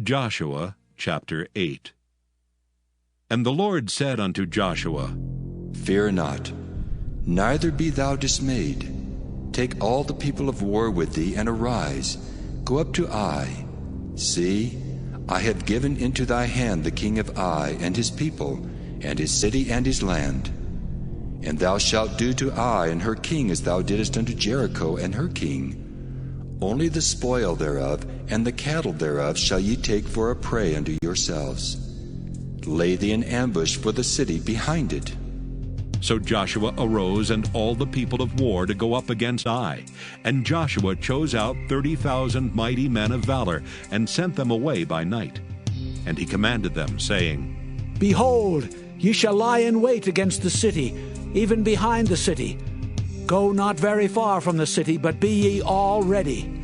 Joshua chapter 8. And the Lord said unto Joshua, Fear not, neither be thou dismayed. Take all the people of war with thee, and arise, go up to Ai. See, I have given into thy hand the king of Ai, and his people, and his city, and his land. And thou shalt do to Ai and her king as thou didst unto Jericho and her king. Only the spoil thereof and the cattle thereof shall ye take for a prey unto yourselves. Lay thee in ambush for the city behind it. So Joshua arose and all the people of war to go up against Ai. And Joshua chose out 30,000 mighty men of valor, and sent them away by night. And he commanded them, saying, Behold, ye shall lie in wait against the city, even behind the city. Go not very far from the city, but be ye all ready.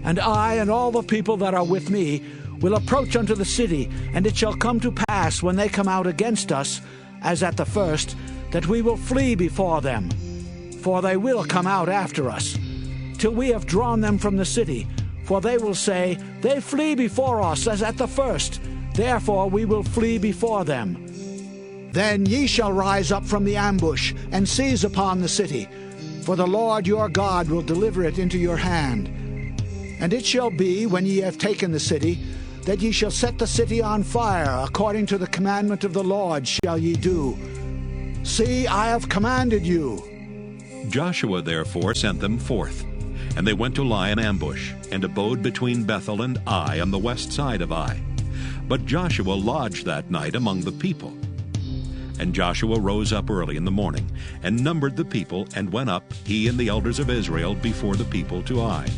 And I and all the people that are with me will approach unto the city, and it shall come to pass, when they come out against us, as at the first, that we will flee before them. For they will come out after us, till we have drawn them from the city. For they will say, They flee before us as at the first, therefore we will flee before them. Then ye shall rise up from the ambush, and seize upon the city, for the Lord your God will deliver it into your hand. And it shall be, when ye have taken the city, that ye shall set the city on fire, according to the commandment of the Lord shall ye do. See, I have commanded you. Joshua therefore sent them forth, and they went to lie in ambush, and abode between Bethel and Ai on the west side of Ai. But Joshua lodged that night among the people. And Joshua rose up early in the morning, and numbered the people, and went up, he and the elders of Israel, before the people to Ai.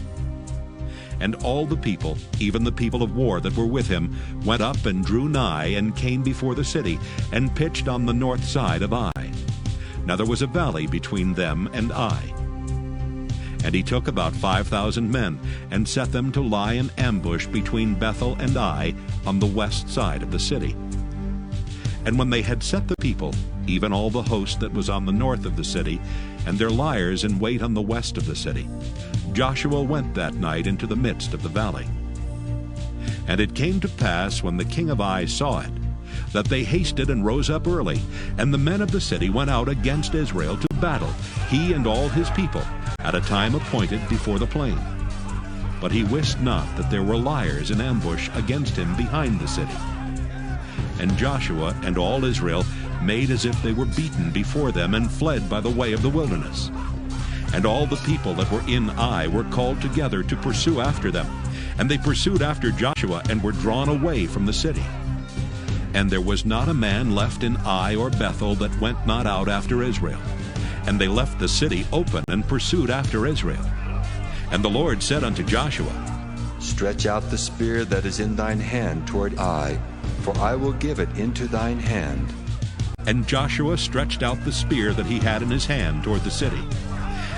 And all the people, even the people of war that were with him, went up and drew nigh, and came before the city, and pitched on the north side of Ai. Now there was a valley between them and Ai. And he took about 5,000 men, and set them to lie in ambush between Bethel and Ai, on the west side of the city. And when they had set the people, even all the host that was on the north of the city, and their liers in wait on the west of the city, Joshua went that night into the midst of the valley. And it came to pass, when the king of Ai saw it, that they hasted and rose up early, and the men of the city went out against Israel to battle, he and all his people, at a time appointed before the plain. But he wist not that there were liers in ambush against him behind the city. And Joshua and all Israel made as if they were beaten before them, and fled by the way of the wilderness. And all the people that were in Ai were called together to pursue after them. And they pursued after Joshua, and were drawn away from the city. And there was not a man left in Ai or Bethel that went not out after Israel. And they left the city open, and pursued after Israel. And the Lord said unto Joshua, Stretch out the spear that is in thine hand toward Ai, for I will give it into thine hand. And Joshua stretched out the spear that he had in his hand toward the city.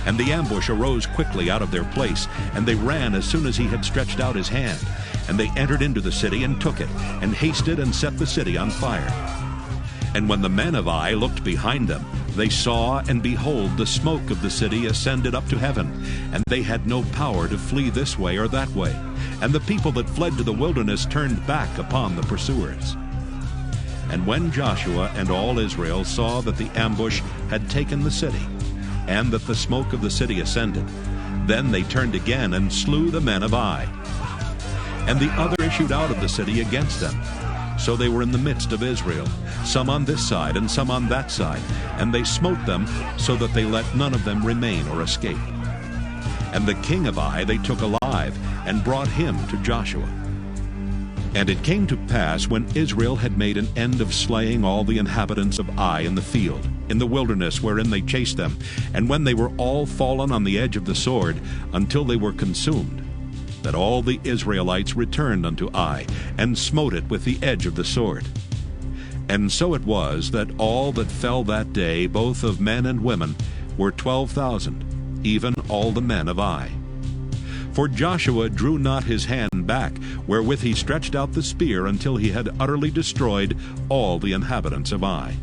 And the ambush arose quickly out of their place, and they ran as soon as he had stretched out his hand. And they entered into the city, and took it, and hasted and set the city on fire. And when the men of Ai looked behind them, they saw, and behold, the smoke of the city ascended up to heaven, and they had no power to flee this way or that way. And the people that fled to the wilderness turned back upon the pursuers. And when Joshua and all Israel saw that the ambush had taken the city, and that the smoke of the city ascended, then they turned again, and slew the men of Ai. And the other issued out of the city against them. So they were in the midst of Israel, some on this side and some on that side, and they smote them, so that they let none of them remain or escape. And the king of Ai they took alive, and brought him to Joshua. And it came to pass, when Israel had made an end of slaying all the inhabitants of Ai in the field, in the wilderness wherein they chased them, and when they were all fallen on the edge of the sword, until they were consumed, that all the Israelites returned unto Ai, and smote it with the edge of the sword. And so it was, that all that fell that day, both of men and women, were 12,000, even all the men of Ai. For Joshua drew not his hand back, wherewith he stretched out the spear, until he had utterly destroyed all the inhabitants of Ai.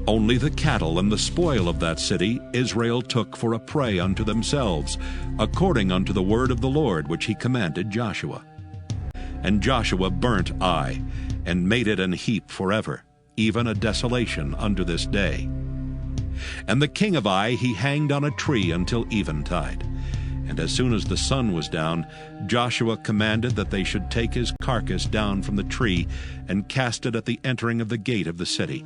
Only the cattle and the spoil of that city Israel took for a prey unto themselves, according unto the word of the Lord which he commanded Joshua. And Joshua burnt Ai, and made it an heap forever, even a desolation unto this day. And the king of Ai he hanged on a tree until eventide. And as soon as the sun was down, Joshua commanded that they should take his carcass down from the tree, and cast it at the entering of the gate of the city,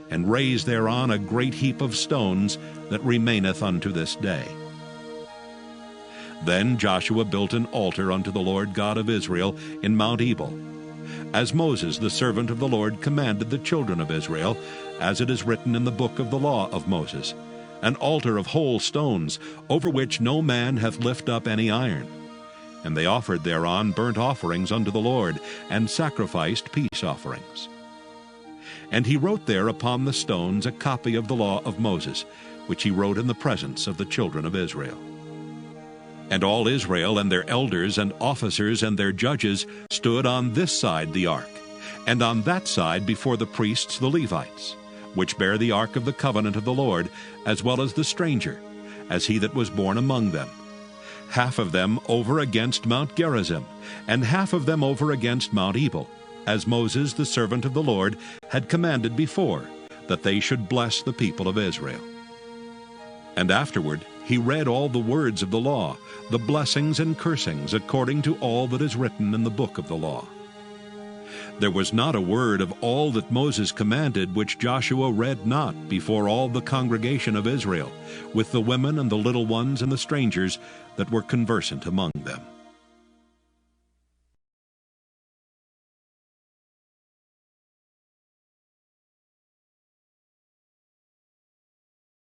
and raise thereon a great heap of stones that remaineth unto this day. Then Joshua built an altar unto the Lord God of Israel in Mount Ebal, as Moses the servant of the Lord commanded the children of Israel, as it is written in the book of the law of Moses, an altar of whole stones, over which no man hath lift up any iron. And they offered thereon burnt offerings unto the Lord, and sacrificed peace offerings. And he wrote there upon the stones a copy of the law of Moses, which he wrote in the presence of the children of Israel. And all Israel and their elders and officers and their judges stood on this side the ark, and on that side before the priests the Levites, which bear the ark of the covenant of the Lord, as well as the stranger, as he that was born among them. Half of them over against Mount Gerizim, and half of them over against Mount Ebal, as Moses the servant of the Lord had commanded before, that they should bless the people of Israel. And afterward he read all the words of the law, the blessings and cursings, according to all that is written in the book of the law. There was not a word of all that Moses commanded which Joshua read not before all the congregation of Israel, with the women and the little ones and the strangers that were conversant among them.